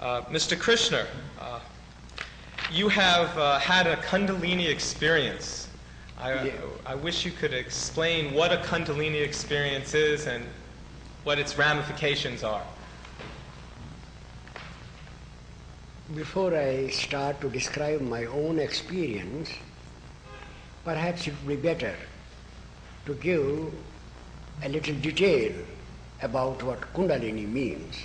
Mr. Krishna, you have had a Kundalini experience. I wish you could explain what a Kundalini experience is and what its ramifications are. Before I start to describe my own experience, perhaps it would be better to give a little detail about what Kundalini means.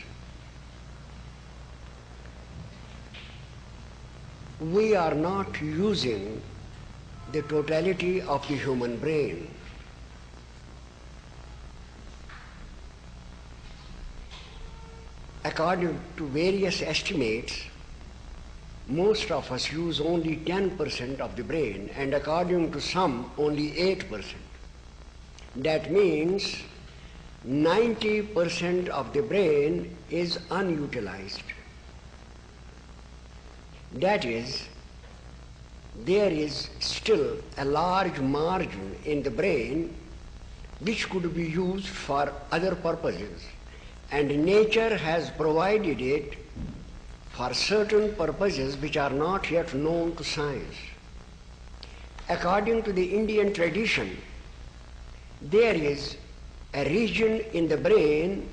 We are not using the totality of the human brain. According to various estimates, most of us use only 10% of the brain, and according to some, only 8%. That means 90% of the brain is unutilized. That is, there is still a large margin in the brain which could be used for other purposes, and nature has provided it for certain purposes which are not yet known to science. According to the Indian tradition, there is a region in the brain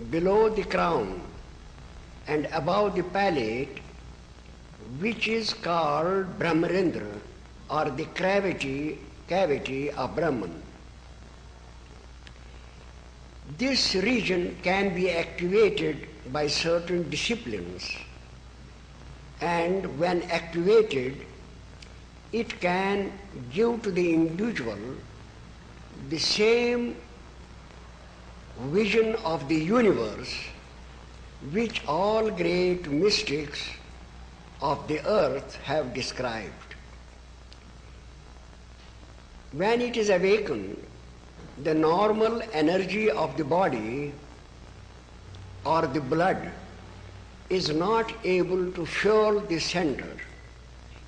below the crown and above the palate which is called Brahmarindra, or the cavity of Brahman. This region can be activated by certain disciplines, and when activated, it can give to the individual the same vision of the universe which all great mystics of the earth have described. When it is awakened, the normal energy of the body or the blood is not able to fuel the center.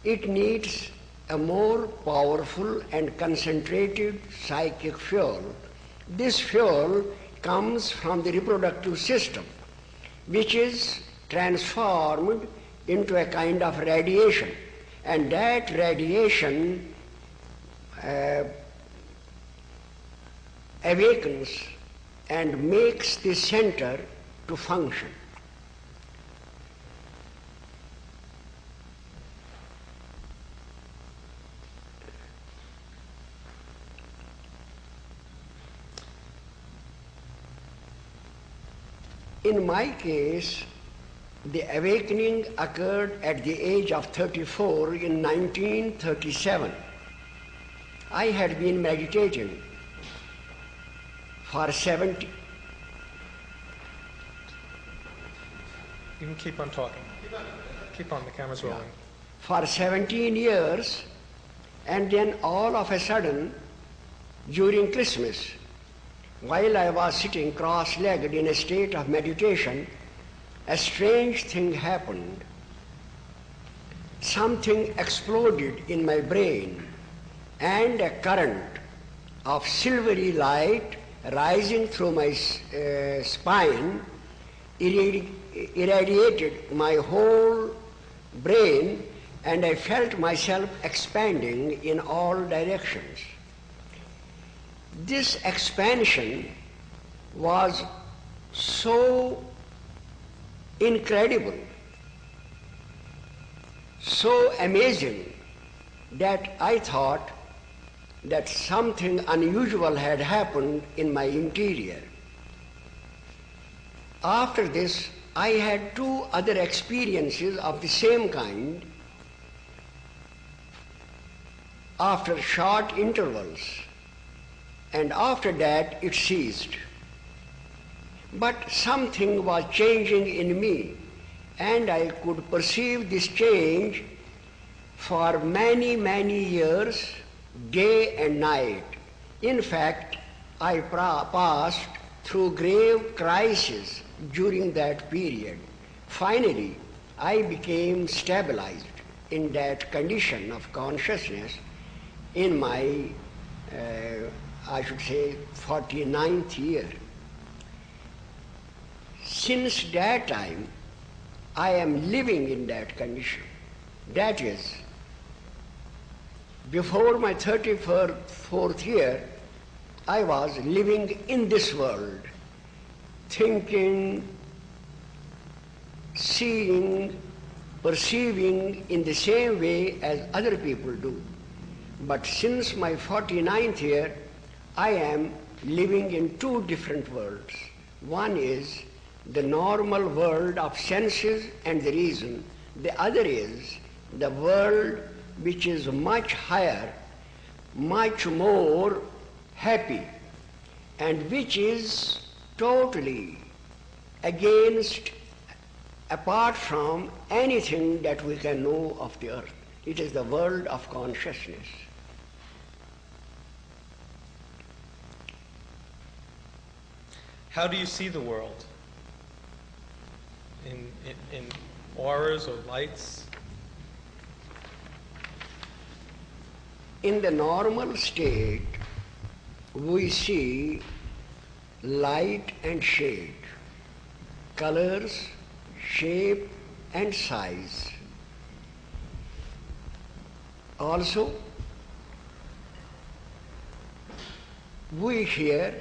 It needs a more powerful and concentrated psychic fuel. This fuel comes from the reproductive system, which is transformed into a kind of radiation, and that radiation awakens and makes the center to function. In my case, the awakening occurred at the age of 34 in 1937. I had been meditating for 70. You can keep on talking. Keep on, the camera's rolling. For 17 years, and then all of a sudden, during Christmas, while I was sitting cross-legged in a state of meditation, a strange thing happened. Something exploded in my brain, and a current of silvery light rising through my spine irradiated my whole brain, and I felt myself expanding in all directions. This expansion was so incredible, so amazing, that I thought that something unusual had happened in my interior. After this, I had 2 other experiences of the same kind after short intervals, and after that it ceased. But something was changing in me, and I could perceive this change for many, many years, day and night. In fact, I passed through grave crises during that period. Finally, I became stabilized in that condition of consciousness in my, I should say, 49th year. Since that time, I am living in that condition. That is, before my 34th year, I was living in this world, thinking, seeing, perceiving in the same way as other people do. But since my 49th year, I am living in two different worlds. One is the normal world of senses and the reason. The other is the world which is much higher, much more happy, and which is totally against, apart from anything that we can know of the earth. It is the world of consciousness. How do you see the world? In auras or lights? In the normal state, we see light and shade, colors, shape and size. Also, we hear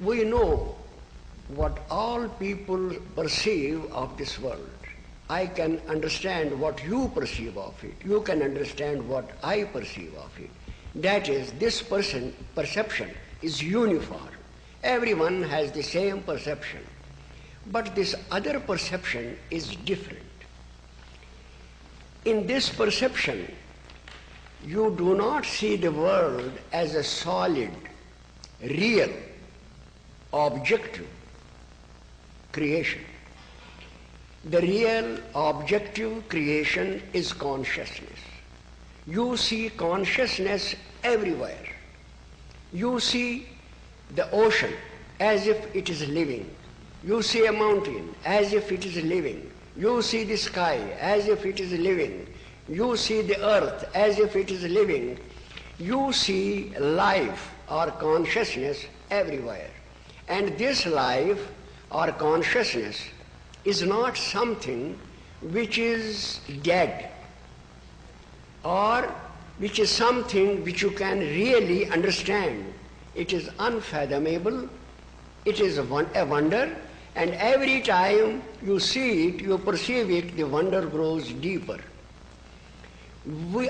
we know what all people perceive of this world. I can understand what you perceive of it. You can understand what I perceive of it. That is, this perception is uniform. Everyone has the same perception. But this other perception is different. In this perception, you do not see the world as a solid, real, objective creation. The real objective creation is consciousness. You see consciousness everywhere. You see the ocean as if it is living. You see a mountain as if it is living. You see the sky as if it is living. You see the earth as if it is living. You see life or consciousness everywhere. And this life or consciousness is not something which is dead or which is something which you can really understand. It is unfathomable, it is a wonder, and every time you see it, you perceive it, the wonder grows deeper.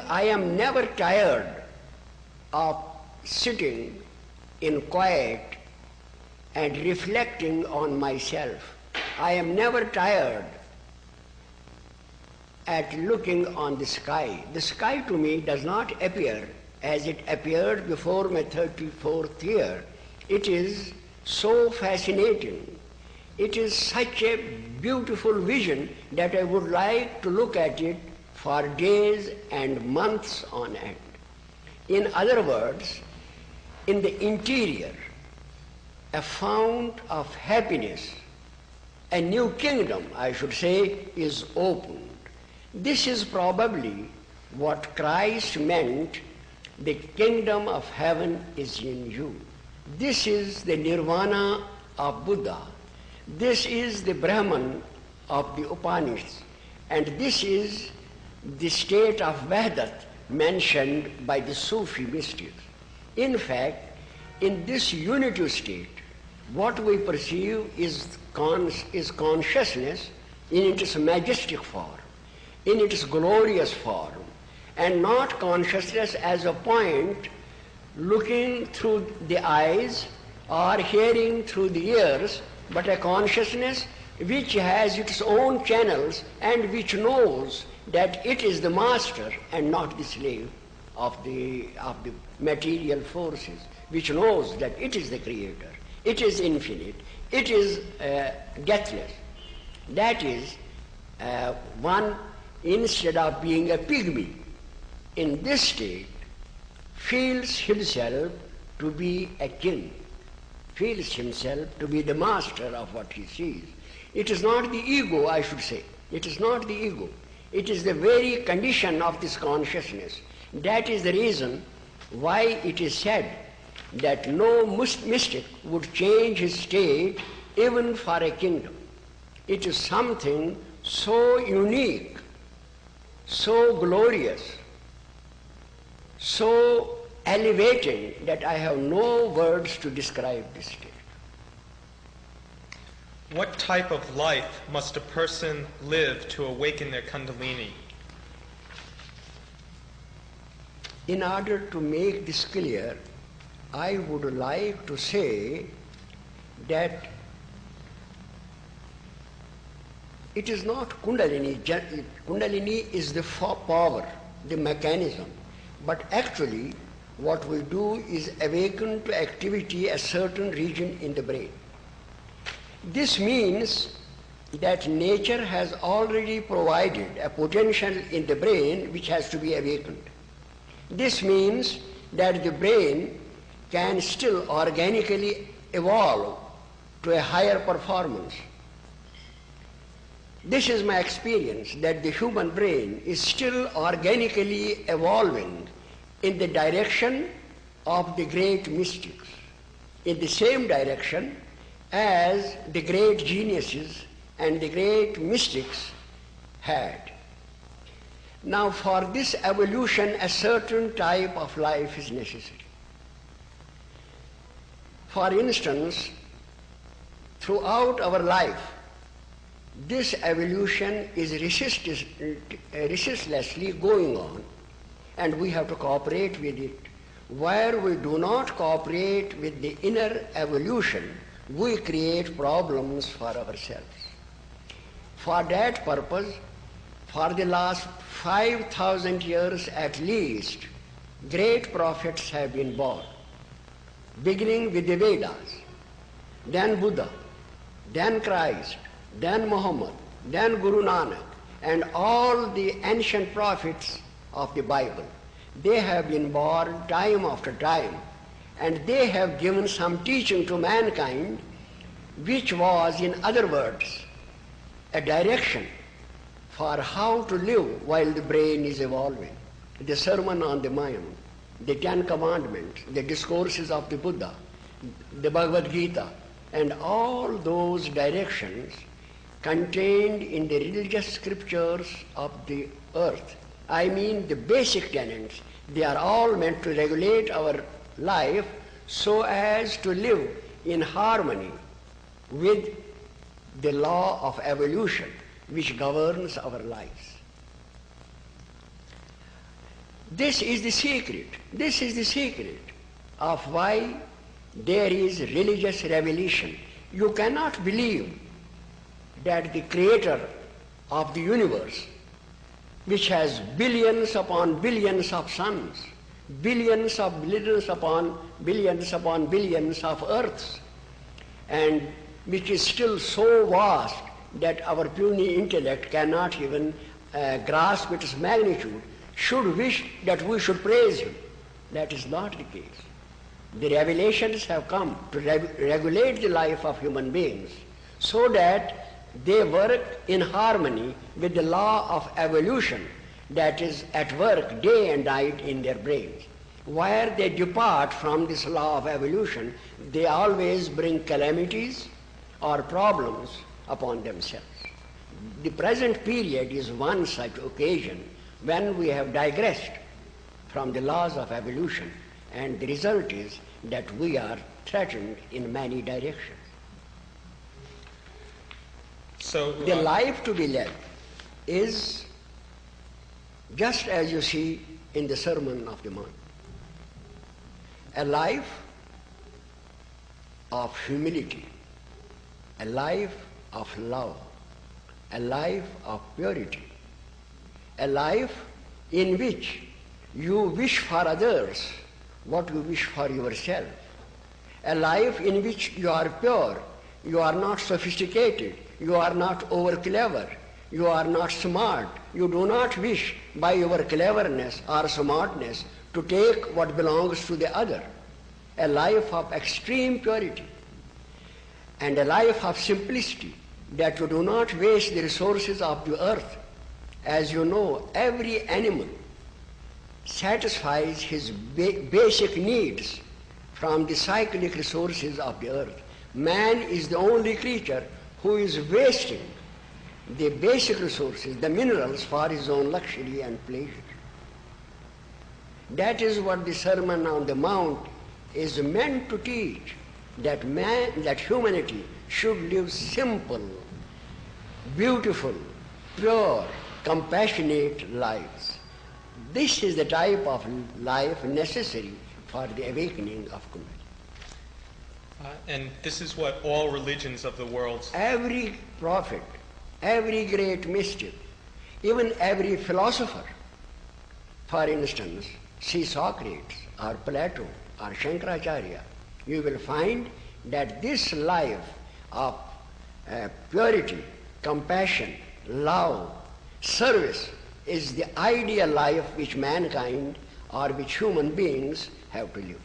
I am never tired of sitting in quiet and reflecting on myself. I am never tired at looking on the sky. The sky to me does not appear as it appeared before my 34th year. It is so fascinating. It is such a beautiful vision that I would like to look at it for days and months on end. In other words, in the interior, a fount of happiness, a new kingdom, I should say, is opened. This is probably what Christ meant, the kingdom of heaven is in you. This is the nirvana of Buddha. This is the Brahman of the Upanishads. And this is the state of Vahdat mentioned by the Sufi mystics. In fact, in this unitive state, what we perceive is consciousness in its majestic form, in its glorious form, and not consciousness as a point looking through the eyes or hearing through the ears, but a consciousness which has its own channels and which knows that it is the master and not the slave of the material forces, which knows that it is the creator, it is infinite, it is deathless. That is, one, instead of being a pygmy in this state, feels himself to be a king. feels himself to be the master of what he sees. It is not the ego, I should say. It is not the ego. It is the very condition of this consciousness. That is the reason why it is said that no mystic would change his state even for a kingdom. It is something so unique, so glorious, so elevating that I have no words to describe this state. What type of life must a person live to awaken their Kundalini? In order to make this clear, I would like to say that it is not Kundalini. Kundalini is the power, the mechanism. But actually, what we do is awaken to activity a certain region in the brain. This means that nature has already provided a potential in the brain which has to be awakened. This means that the brain can still organically evolve to a higher performance. This is my experience, that the human brain is still organically evolving in the direction of the great mystics, in the same direction as the great geniuses and the great mystics had. Now, for this evolution, a certain type of life is necessary. For instance, throughout our life, this evolution is resistlessly going on, and we have to cooperate with it. Where we do not cooperate with the inner evolution, we create problems for ourselves. For that purpose, for the last 5,000 years at least, great prophets have been born, beginning with the Vedas, then Buddha, then Christ, then Muhammad, then Guru Nanak, and all the ancient prophets of the Bible. They have been born time after time, and they have given some teaching to mankind, which was, in other words, a direction for how to live while the brain is evolving. The Sermon on the Mount, the Ten Commandments, the discourses of the Buddha, the Bhagavad Gita, and all those directions contained in the religious scriptures of the earth. I mean the basic tenets. They are all meant to regulate our life so as to live in harmony with the law of evolution which governs our lives. This is the secret. This is the secret of why there is religious revelation. You cannot believe that the creator of the universe, which has billions upon billions of suns, billions upon billions of earths, and which is still so vast that our puny intellect cannot even grasp its magnitude, should wish that we should praise him. That is not the case. The revelations have come to regulate the life of human beings so that they work in harmony with the law of evolution that is at work day and night in their brains. Where they depart from this law of evolution, they always bring calamities or problems upon themselves. The present period is one such occasion when we have digressed from the laws of evolution, and the result is that we are threatened in many directions. So the life to be led is just as you see in the Sermon of the Mount. A life of humility, a life of love, a life of purity, a life in which you wish for others what you wish for yourself, a life in which you are pure, you are not sophisticated, you are not over clever, you are not smart, you do not wish by your cleverness or smartness to take what belongs to the other. A life of extreme purity, and a life of simplicity, that you do not waste the resources of the earth. As you know, every animal satisfies his basic needs from the cyclic resources of the earth. Man is the only creature who is wasting the basic resources, the minerals, for his own luxury and pleasure. That is what the Sermon on the Mount is meant to teach, that humanity should live simple, beautiful, pure, compassionate lives. This is the type of life necessary for the awakening of Kundalini. And this is what all religions of the world... Every prophet, every great mystic, even every philosopher, for instance, see Socrates or Plato or Shankaracharya, you will find that this life of purity, compassion, love, service is the ideal life which mankind or which human beings have to live.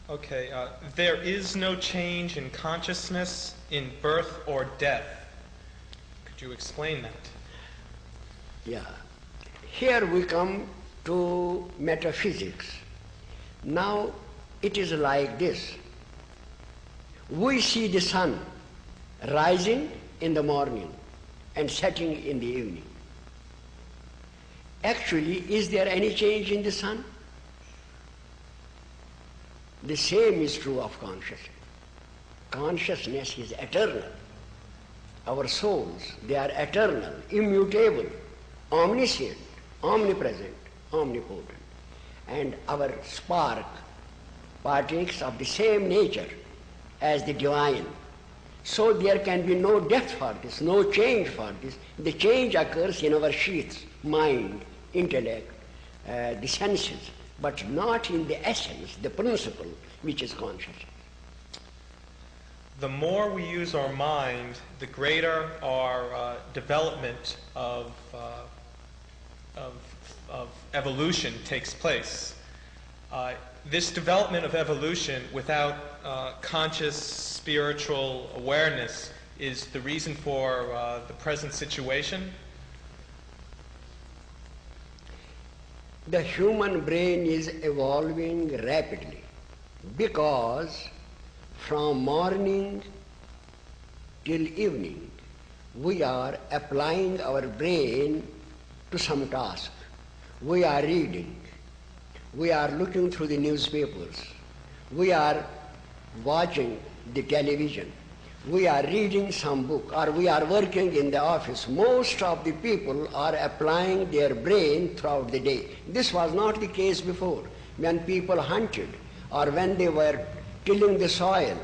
Okay, there is no change in consciousness in birth or death. Could you explain that? Yeah. Here we come to metaphysics. Now it is like this. We see the sun rising in the morning and setting in the evening. Actually, is there any change in the sun? The same is true of consciousness. Consciousness is eternal. Our souls, they are eternal, immutable, omniscient, omnipresent, omnipotent. And our spark partakes of the same nature as the divine. So there can be no death for this, no change for this. The change occurs in our sheaths, mind, intellect, the senses, but not in the essence, the principle, which is consciousness. The more we use our mind, the greater our development of evolution takes place. This development of evolution without conscious spiritual awareness is the reason for the present situation. The human brain is evolving rapidly because from morning till evening we are applying our brain to some task. We are reading, we are looking through the newspapers, we are watching the television, we are reading some book, or we are working in the office. Most of the people are applying their brain throughout the day. This was not the case before. When people hunted or when they were tilling the soil,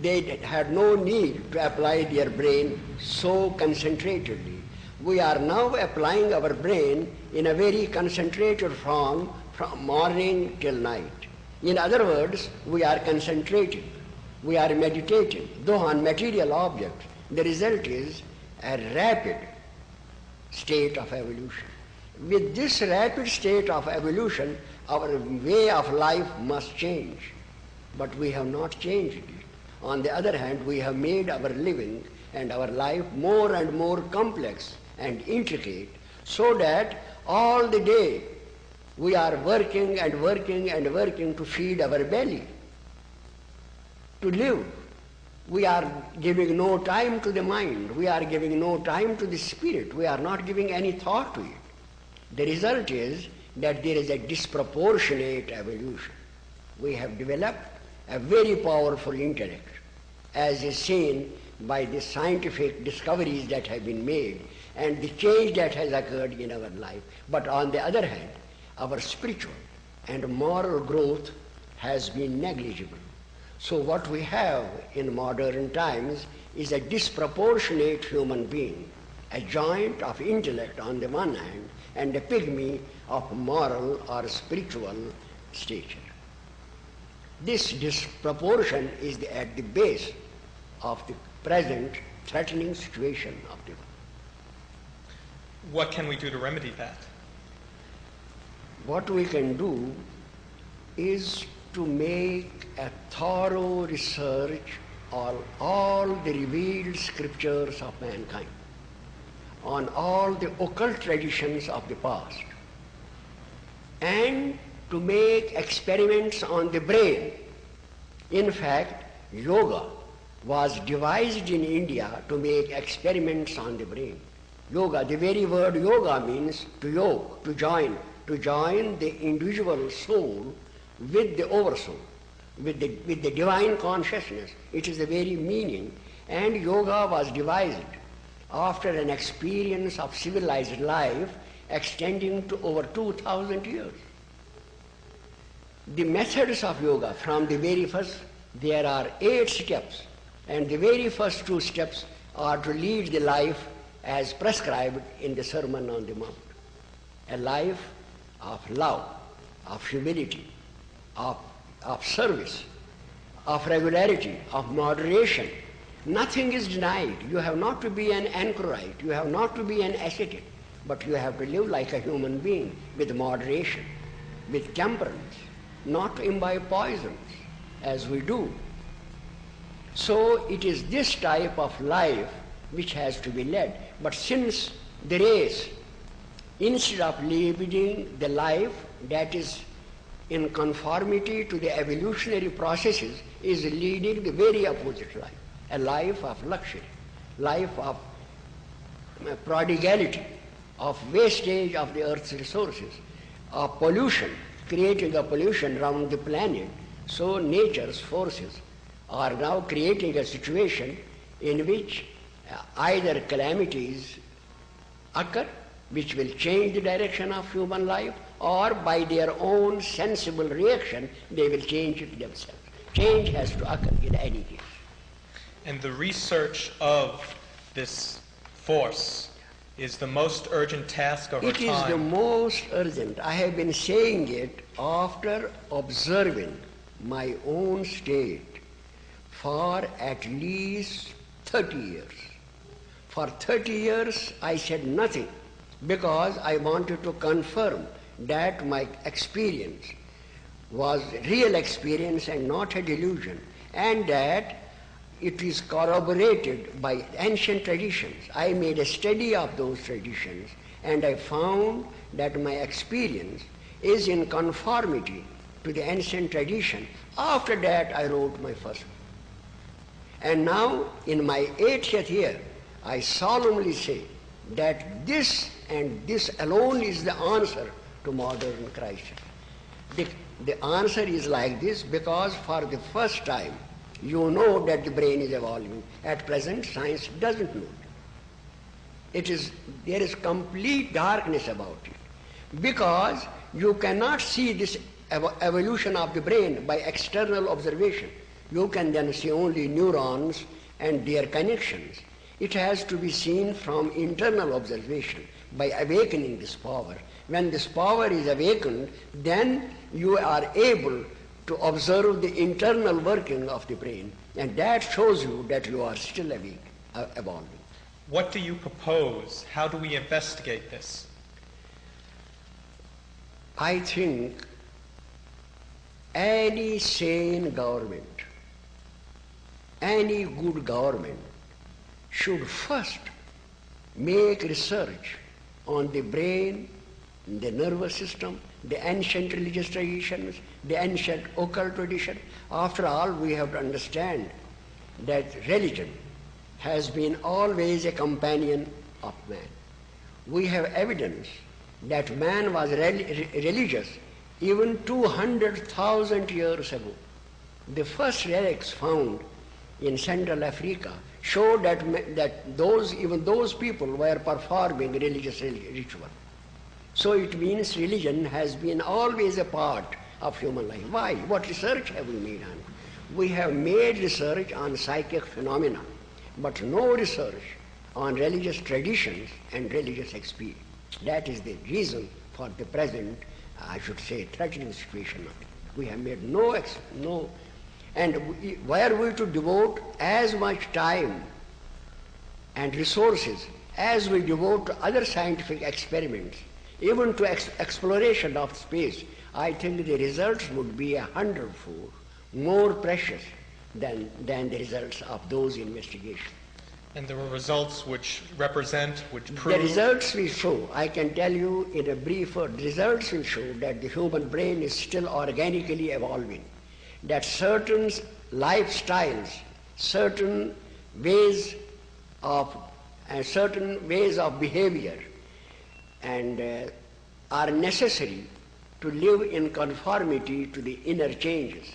they had no need to apply their brain so concentratedly. We are now applying our brain in a very concentrated form from morning till night. In other words, we are concentrating, we are meditating, though on material objects. The result is a rapid state of evolution. With this rapid state of evolution, our way of life must change. But we have not changed it. On the other hand, we have made our living and our life more and more complex and intricate, so that all the day we are working and working and working to feed our belly, to live. We are giving no time to the mind, we are giving no time to the spirit, we are not giving any thought to it. The result is that there is a disproportionate evolution. We have developed a very powerful intellect, as is seen by the scientific discoveries that have been made and the change that has occurred in our life. But on the other hand, our spiritual and moral growth has been negligible. So what we have in modern times is a disproportionate human being, a giant of intellect on the one hand and a pygmy of moral or spiritual stature. This disproportion is at the base of the present threatening situation of the world. What can we do to remedy that? What we can do is to make a thorough research on all the revealed scriptures of mankind, on all the occult traditions of the past, and to make experiments on the brain. In fact, yoga was devised in India to make experiments on the brain. Yoga, the very word yoga means to yoke, to join the individual soul with the oversoul, with the divine consciousness. It is the very meaning. And yoga was devised after an experience of civilized life extending to over 2,000 years. The methods of yoga, from the very first, there are 8 steps, and the very first 2 steps are to lead the life as prescribed in the Sermon on the Mount. A life of love, of humility, of service, of regularity, of moderation. Nothing is denied. You have not to be an anchorite, you have not to be an ascetic, but you have to live like a human being with moderation, with temperance, not to imbibe poisons as we do. So it is this type of life which has to be led. But since the race, instead of living the life that is in conformity to the evolutionary processes, is leading the very opposite life, a life of luxury, life of prodigality, of wastage of the earth's resources, of pollution, creating a pollution around the planet. So nature's forces are now creating a situation in which either calamities occur which will change the direction of human life, or by their own sensible reaction they will change it themselves. Change has to occur in any case. And the research of this force is the most urgent task of our time. It is the most urgent. I have been saying it after observing my own state for at least 30 years. For 30 years I said nothing because I wanted to confirm that my experience was real experience and not a delusion, and that it is corroborated by ancient traditions. I made a study of those traditions and I found that my experience is in conformity to the ancient tradition. After that I wrote my first book. And now in my 80th year I solemnly say that this and this alone is the answer to modern crisis. The answer is like this because for the first time you know that the brain is evolving. At present science doesn't know it. There is complete darkness about it because you cannot see this evolution of the brain by external observation. You can then see only neurons and their connections. It has to be seen from internal observation by awakening this power. When this power is awakened, then you are able to observe the internal working of the brain, and that shows you that you are still awake, evolving. What do you propose? How do we investigate this? I think any sane government, any good government should first make research on the brain, the nervous system, the ancient religious traditions, the ancient occult tradition. After all, we have to understand that religion has been always a companion of man. We have evidence that man was religious even 200,000 years ago. The first relics found in Central Africa show that even those people were performing religious ritual. So it means religion has been always a part of human life. Why? What research have we made on it? We have made research on psychic phenomena, but no research on religious traditions and religious experience. That is the reason for the present, I should say, threatening situation of it. We have made no, and were we to devote as much time and resources as we devote to other scientific experiments, even to exploration of space, I think the results would be 100-fold more precious than the results of those investigations. And there were results which prove... The results will show, I can tell you in a brief word, the results will show that the human brain is still organically evolving, that certain lifestyles, certain ways of behavior and are necessary to live in conformity to the inner changes,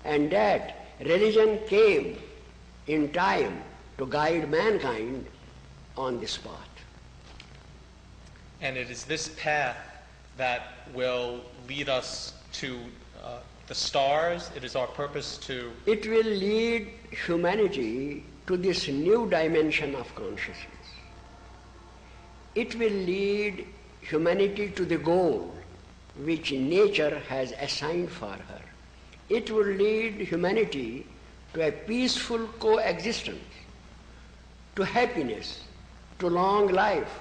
and that religion came in time to guide mankind on this path. And it is this path that will lead us to the stars. It is our purpose to... It will lead humanity to this new dimension of consciousness. It will lead humanity to the goal which nature has assigned for her. It will lead humanity to a peaceful coexistence, to happiness, to long life,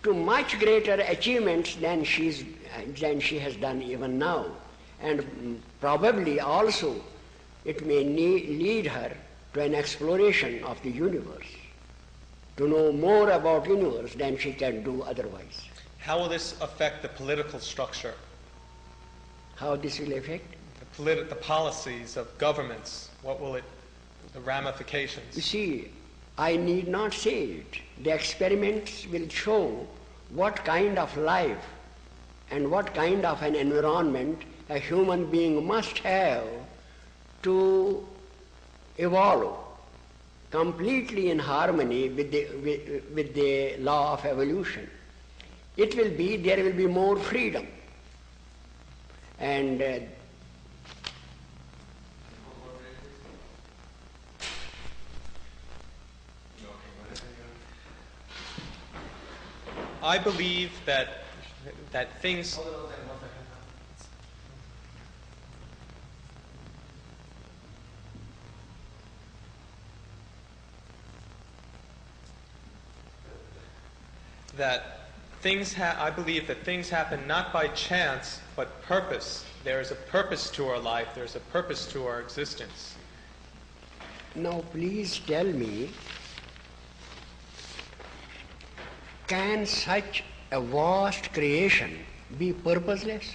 to much greater achievements than she has done even now. And probably also it may lead her to an exploration of the universe, to know more about the universe than she can do otherwise. How will this affect the political structure? How this will affect? The policies of governments. What will the ramifications? You see, I need not say it. The experiments will show what kind of life and what kind of an environment a human being must have to evolve completely in harmony with the law of evolution. There will be more freedom. And I believe that things... I believe that things happen not by chance, but purpose. There is a purpose to our life. There is a purpose to our existence. Now please tell me, can such a vast creation be purposeless?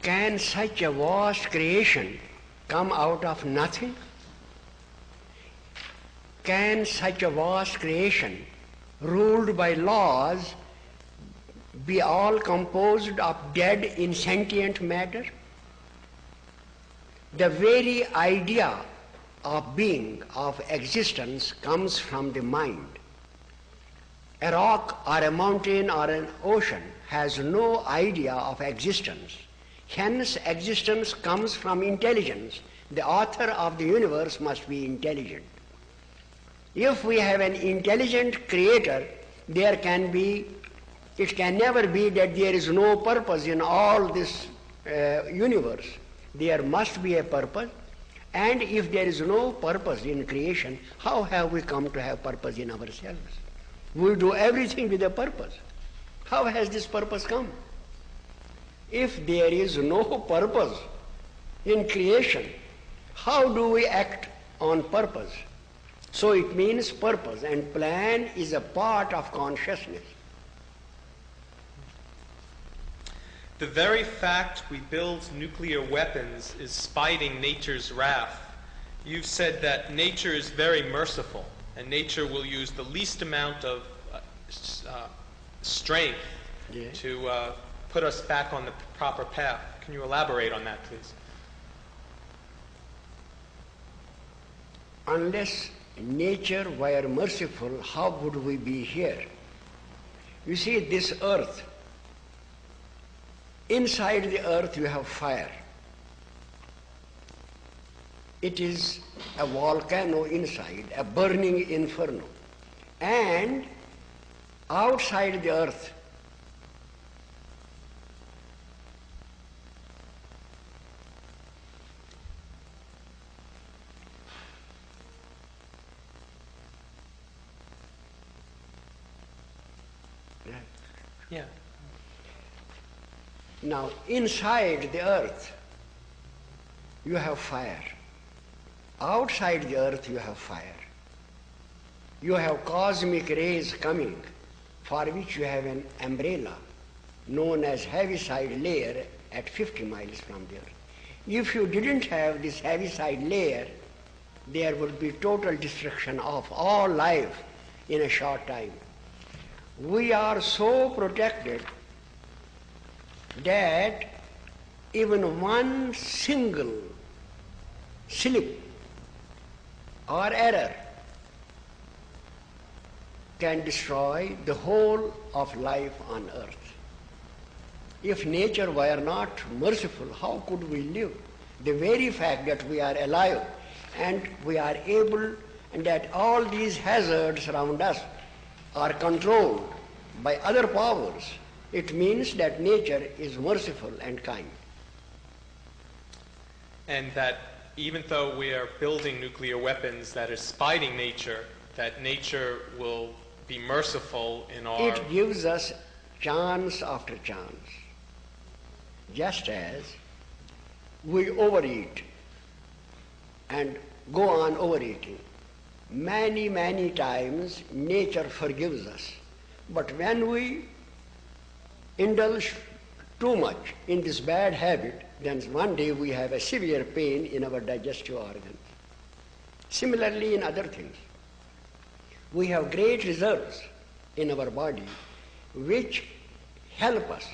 Can such a vast creation come out of nothing? Can such a vast creation, ruled by laws, be all composed of dead insentient matter? The very idea of being, of existence, comes from the mind. A rock or a mountain or an ocean has no idea of existence. Hence, existence comes from intelligence. The author of the universe must be intelligent. If we have an intelligent creator, it can never be that there is no purpose in all this universe. There must be a purpose. And if there is no purpose in creation, how have we come to have purpose in ourselves? We do everything with a purpose. How has this purpose come? If there is no purpose in creation, how do we act on purpose? So it means purpose, and plan is a part of consciousness. The very fact we build nuclear weapons is spiting nature's wrath. You've said that nature is very merciful, and nature will use the least amount of strength to put us back on the proper path. Can you elaborate on that, please? Unless nature were merciful, how would we be here? You see, this earth, inside the earth you have fire. It is a volcano inside, a burning inferno. And outside the earth, Yeah. Now, inside the earth, you have fire. Outside the earth, you have fire. You have cosmic rays coming, for which you have an umbrella known as Heaviside layer at 50 miles from the earth. If you didn't have this Heaviside layer, there would be total destruction of all life in a short time. We are so protected that even one single slip or error can destroy the whole of life on earth. If nature were not merciful, how could we live? The very fact that we are alive and we are able, and that all these hazards around us are controlled by other powers, it means that nature is merciful and kind. And that even though we are building nuclear weapons that is spiting nature, that nature will be merciful in our... It gives us chance after chance. Just as we overeat and go on overeating, many, many times nature forgives us. But when we indulge too much in this bad habit, then one day we have a severe pain in our digestive organs. Similarly, in other things, we have great reserves in our body which help us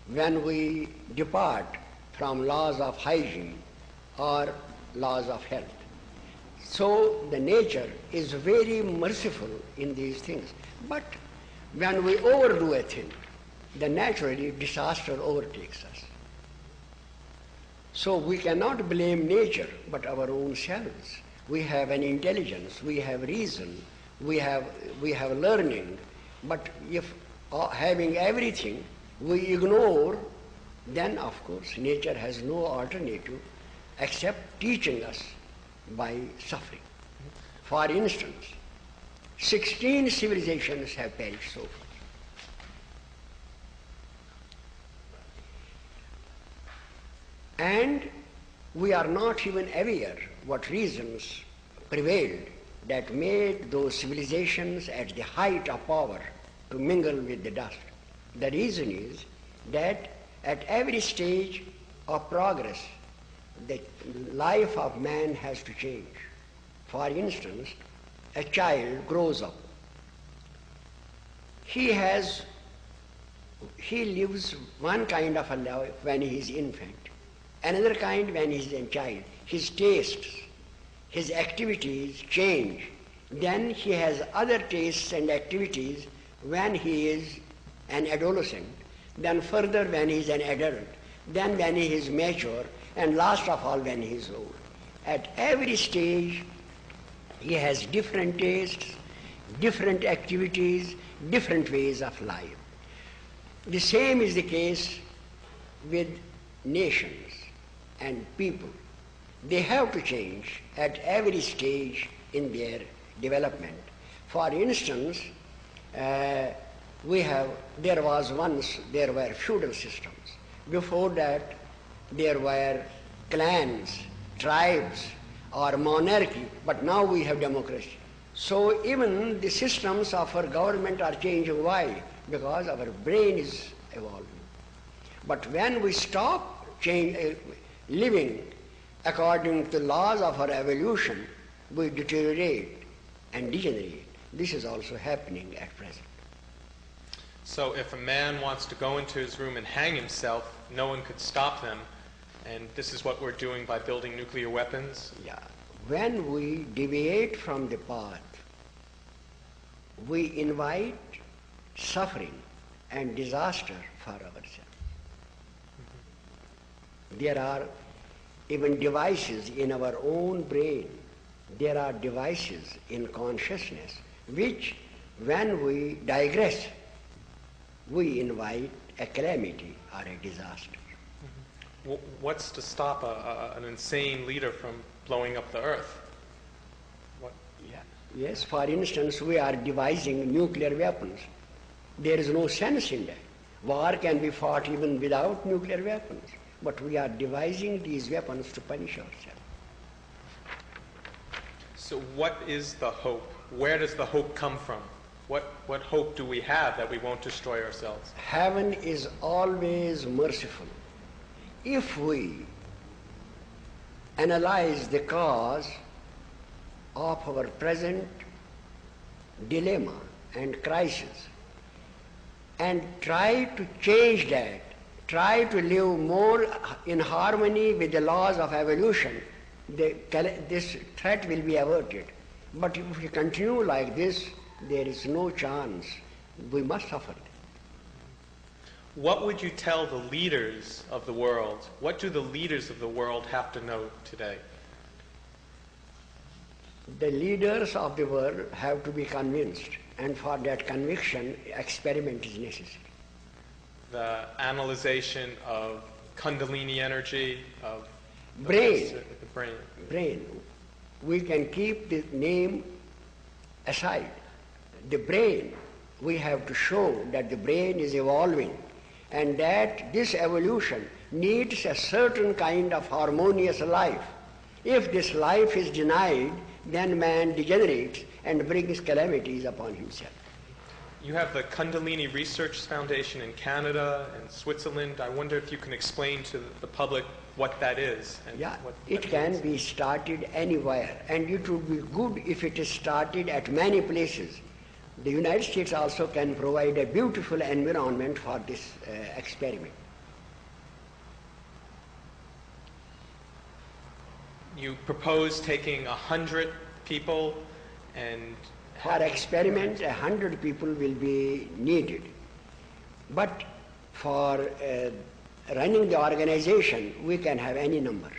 when we depart from laws of hygiene or laws of health. So the nature is very merciful in these things. But when we overdo a thing, then naturally disaster overtakes us. So we cannot blame nature but our own selves. We have an intelligence, we have reason, we have learning, but if having everything we ignore, then of course nature has no alternative except teaching us by suffering. For instance, 16 civilizations have perished so far. And we are not even aware what reasons prevailed that made those civilizations at the height of power to mingle with the dust. The reason is that at every stage of progress, the life of man has to change. For instance, a child grows up. He lives one kind of a life when he is infant, another kind when he is a child. His tastes, his activities change. Then he has other tastes and activities when he is an adolescent, then further when he is an adult, then when he is mature, and last of all when he is old. At every stage he has different tastes, different activities, different ways of life. The same is the case with nations and people. They have to change at every stage in their development. For instance, there were feudal systems. Before that, there were clans, tribes, or monarchy, but now we have democracy. So even the systems of our government are changing. Why? Because our brain is evolving. But when we stop living according to the laws of our evolution, we deteriorate and degenerate. This is also happening at present. So if a man wants to go into his room and hang himself, no one could stop them, and this is what we're doing by building nuclear weapons? Yeah. When we deviate from the path, we invite suffering and disaster for ourselves. There are even devices in our own brain. There are devices in consciousness which, when we digress, we invite a calamity or a disaster. What's to stop an insane leader from blowing up the earth? Yeah. Yes, for instance, we are devising nuclear weapons. There is no sense in that. War can be fought even without nuclear weapons, but we are devising these weapons to punish ourselves. So what is the hope? Where does the hope come from? What hope do we have that we won't destroy ourselves? Heaven is always merciful. If we analyze the cause of our present dilemma and crisis and try to change that, try to live more in harmony with the laws of evolution, this threat will be averted. But if we continue like this, there is no chance. We must suffer. What would you tell the leaders of the world? What do the leaders of the world have to know today? The leaders of the world have to be convinced, and for that conviction, experiment is necessary. The analyzation of Kundalini energy, of Brain. The brain. Brain. We can keep the name aside. The brain, we have to show that the brain is evolving and that this evolution needs a certain kind of harmonious life. If this life is denied, then man degenerates and brings calamities upon himself. You have the Kundalini Research Foundation in Canada and Switzerland. I wonder if you can explain to the public what that is. And Yeah, what it that can means. be started anywhere, and it would be good if it is started at many places. The United States also can provide a beautiful environment for this experiment. You propose taking 100 people and For experiment, 100 people will be needed. But for running the organization, we can have any number.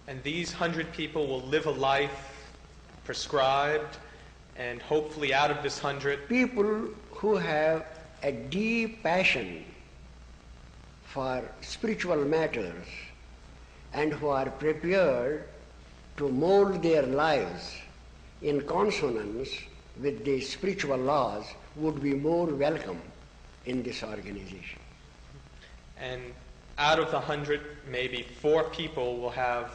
And these 100 people will live a life prescribed, and hopefully out of this 100, People who have a deep passion for spiritual matters and who are prepared to mold their lives in consonance with the spiritual laws would be more welcome in this organization. and out of the 100, maybe 4 people will have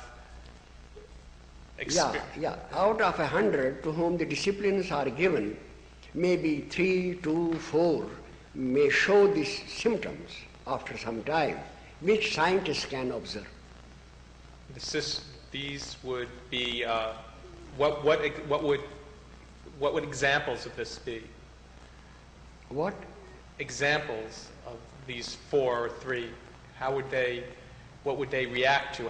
Yeah. Out of 100 to whom the disciplines are given, maybe 3 to 4 may show these symptoms after some time, which scientists can observe. These would be what would examples of this be? What? Examples of these 4 or 3. What would they react to?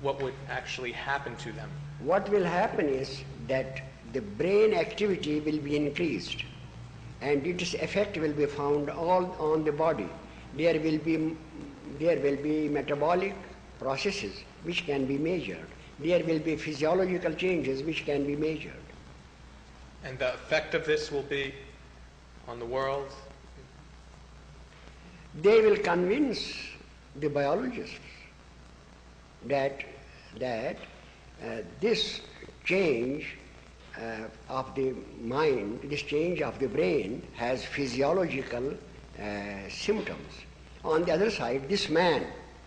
What would actually happen to them? What will happen is that the brain activity will be increased and its effect will be found all on the body. There will be metabolic processes which can be measured. There will be physiological changes which can be measured. And the effect of this will be on the world? They will convince the biologists that this change of the mind, this change of the brain has physiological symptoms. On the other side, this man,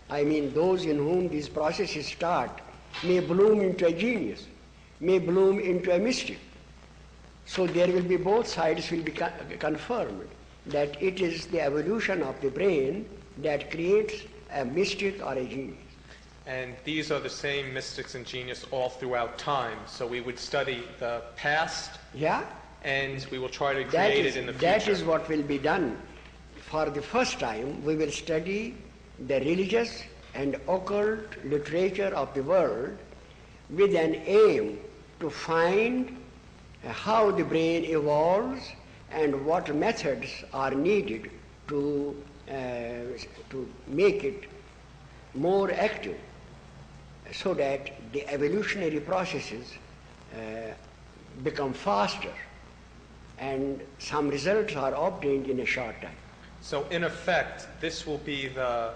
I mean those in whom these processes start, may bloom into a genius, may bloom into a mystic. So there will be both sides will be confirmed that it is the evolution of the brain that creates a mystic or a genius. And these are the same mystics and genius all throughout time. So we would study the past, Yeah? and we will try to create it in the future. That is what will be done. For the first time, we will study the religious and occult literature of the world with an aim to find how the brain evolves and what methods are needed to make it more active so that the evolutionary processes become faster and some results are obtained in a short time. So in effect, this will be the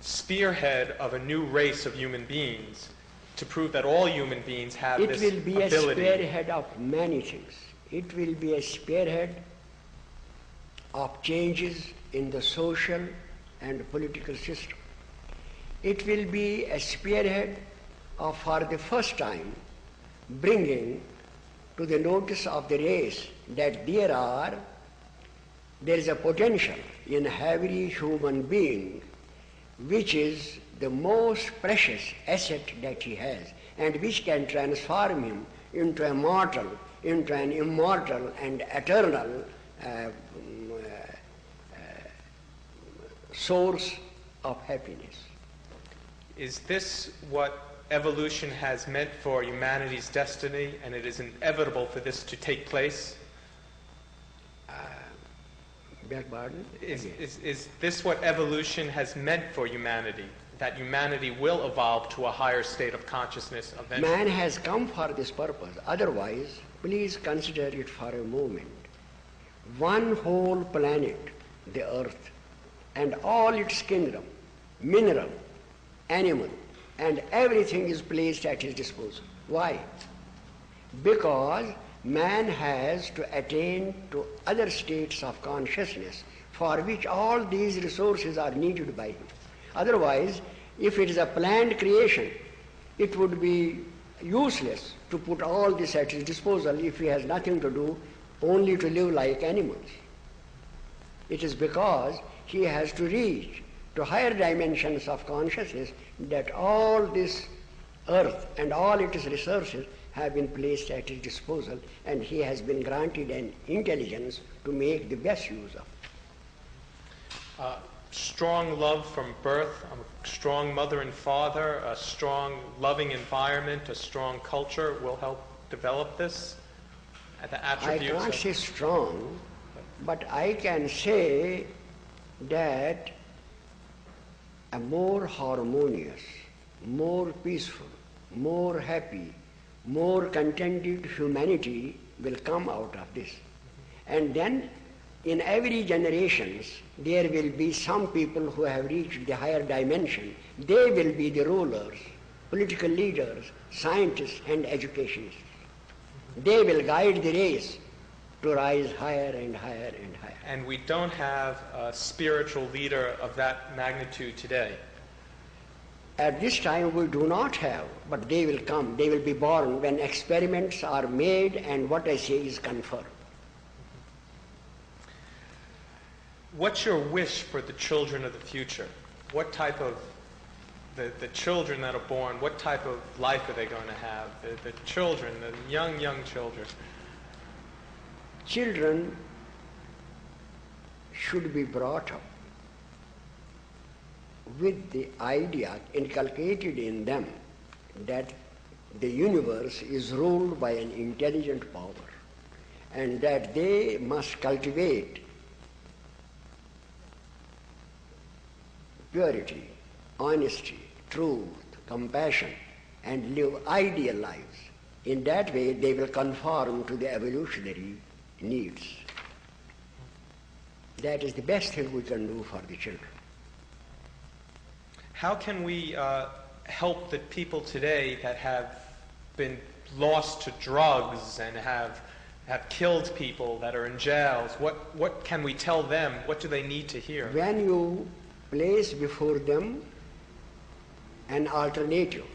spearhead of a new race of human beings to prove that all human beings have It this will be ability. a spearhead of many things. It will be a spearhead of changes in the social and political system. It will be a spearhead of, for the first time, bringing to the notice of the race that there is a potential in every human being which is the most precious asset that he has and which can transform him into a mortal, into an immortal and eternal source of happiness. Is this what evolution has meant for humanity's destiny, and it is inevitable for this to take place? Beg pardon? Is this what evolution has meant for humanity? That humanity will evolve to a higher state of consciousness eventually? Man has come for this purpose. Otherwise, please consider it for a moment. One whole planet, the earth, and all its kingdom, mineral, animal, and everything is placed at his disposal. Why? Because man has to attain to other states of consciousness for which all these resources are needed by him. Otherwise, if it is a planned creation, it would be useless to put all this at his disposal if he has nothing to do, only to live like animals. It is because he has to reach to higher dimensions of consciousness that all this earth and all its resources have been placed at his disposal, and he has been granted an intelligence to make the best use of. Strong love from birth, a strong mother and father, a strong loving environment, a strong culture will help develop this? The attributes I can't say strong, but I can say that a more harmonious, more peaceful, more happy, more contented humanity will come out of this. And then in every generation there will be some people who have reached the higher dimension. They will be the rulers, political leaders, scientists and educationists. They will guide the race to rise higher and higher and higher. And we don't have a spiritual leader of that magnitude today. At this time we do not have, but they will come, they will be born when experiments are made and what I say is confirmed. What's your wish for the children of the future? What type of, the children that are born, what type of life are they going to have? The children, the young children. Children should be brought up with the idea inculcated in them that the universe is ruled by an intelligent power and that they must cultivate purity, honesty, truth, compassion, and live ideal lives. In that way, they will conform to the evolutionary needs. That is the best thing we can do for the children. How can we help the people today that have been lost to drugs and have killed people, that are in jails? What can we tell them? What do they need to hear? When you place before them an alternative,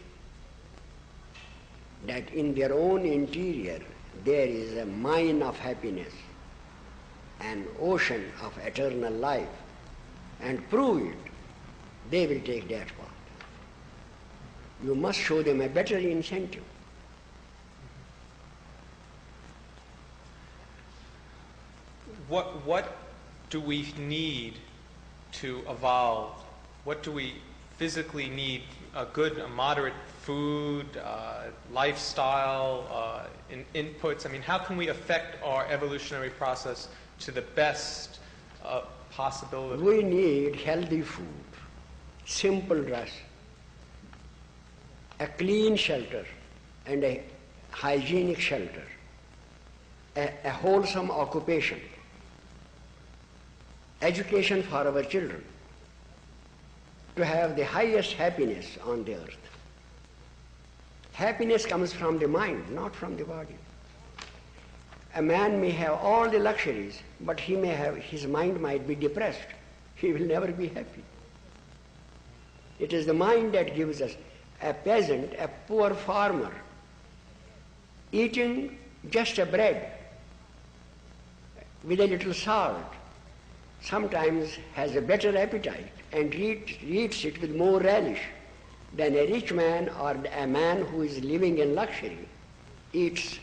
that in their own interior there is a mine of happiness, an ocean of eternal life, and prove it, they will take that path. You must show them a better incentive. What do we need to evolve? What do we physically need? A moderate food, lifestyle, inputs. I mean, how can we affect our evolutionary process to the best possibility? We need healthy food, simple dress, a clean shelter and a hygienic shelter, a wholesome occupation, education for our children, to have the highest happiness on the earth. Happiness comes from the mind, not from the body. A man may have all the luxuries, but his mind might be depressed. He will never be happy. It is the mind that gives us. A peasant, a poor farmer, eating just a bread with a little salt, sometimes has a better appetite and eats it with more relish than a rich man or a man who is living in luxury eats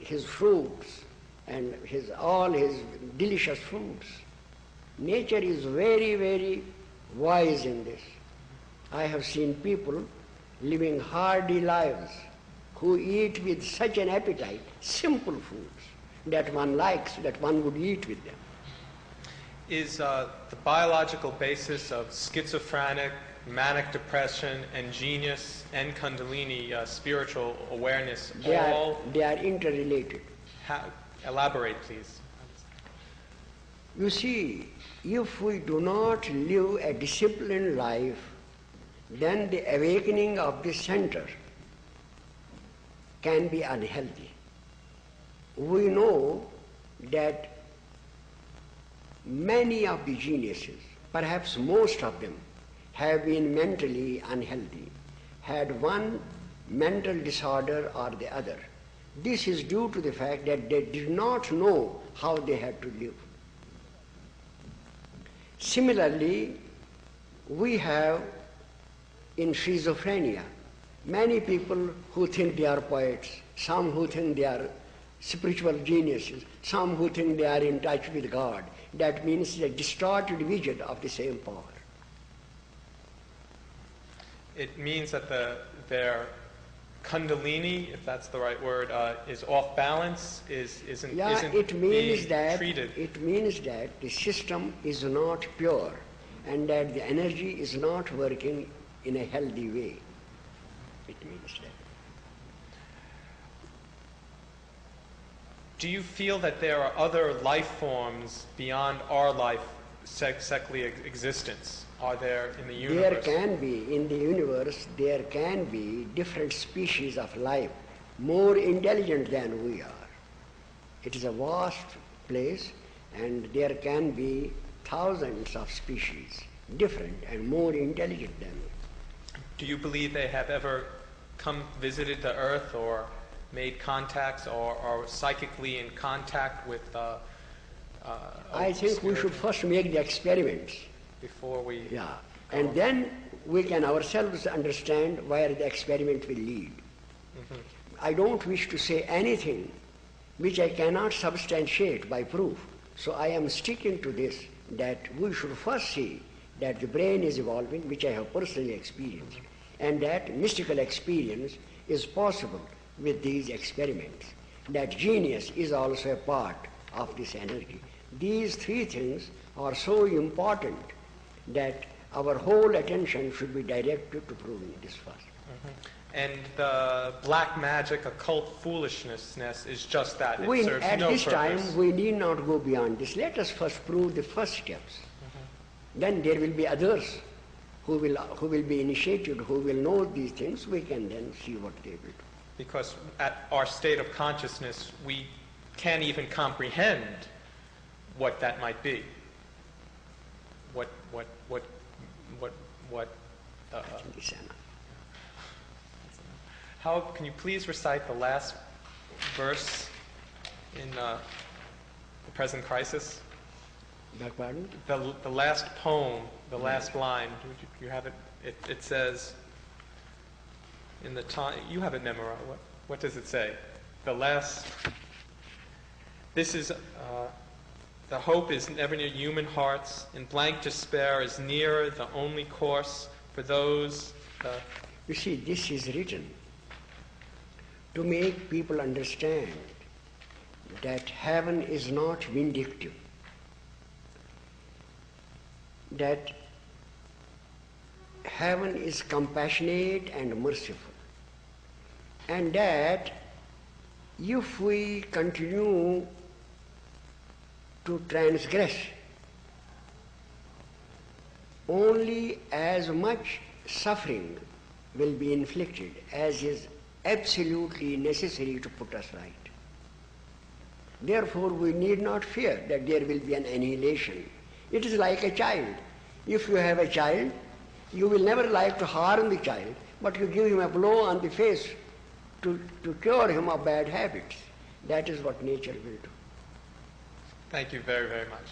his fruits and all his delicious foods. Nature is very, very wise in this. I have seen people living hardy lives who eat with such an appetite, simple foods that one likes, that one would eat with them. Is the biological basis of schizophrenic, manic depression, and genius and Kundalini spiritual awareness They are interrelated. Elaborate, please. You see, if we do not live a disciplined life, then the awakening of the center can be unhealthy. We know that many of the geniuses, perhaps most of them, have been mentally unhealthy, had one mental disorder or the other. This is due to the fact that they did not know how they had to live. Similarly, we have in schizophrenia many people who think they are poets, some who think they are spiritual geniuses, some who think they are in touch with God. That means a distorted vision of the same power. It means that their Kundalini, if that's the right word, is off balance, isn't being treated. It means that the system is not pure and that the energy is not working in a healthy way. It means that. Do you feel that there are other life forms beyond our life secular existence? Are there in the universe? There can be, in the universe, there can be different species of life, more intelligent than we are. It is a vast place and there can be thousands of species, different and more intelligent than we. Do you believe they have ever visited the earth or made contacts or are psychically in contact with I think we should first make the experiments. Before we... Yeah. And then we can ourselves understand where the experiment will lead. Mm-hmm. I don't wish to say anything which I cannot substantiate by proof. So I am sticking to this, that we should first see that the brain is evolving, which I have personally experienced, and that mystical experience is possible with these experiments, that genius is also a part of this energy. These three things are so important that our whole attention should be directed to proving this first. Mm-hmm. And the black magic, occult foolishness is just that. It serves at no this purpose. time, we need not go beyond this. Let us first prove the first steps. Mm-hmm. Then there will be others who will be initiated, who will know these things. We can then see what they will do. Because at our state of consciousness, we can't even comprehend what that might be. How can you please recite the last verse in the present crisis? Pardon? The last poem, the last line. You have it. It says in the time. You have it memorized. What does it say? The last. This is. The hope is never near human hearts, and blank despair is nearer the only course for those... You see, this is written to make people understand that heaven is not vindictive, that heaven is compassionate and merciful, and that if we continue to transgress, only as much suffering will be inflicted as is absolutely necessary to put us right. Therefore, we need not fear that there will be an annihilation. It is like a child. If you have a child, you will never like to harm the child, but you give him a blow on the face to cure him of bad habits. That is what nature will do. Thank you very, very much.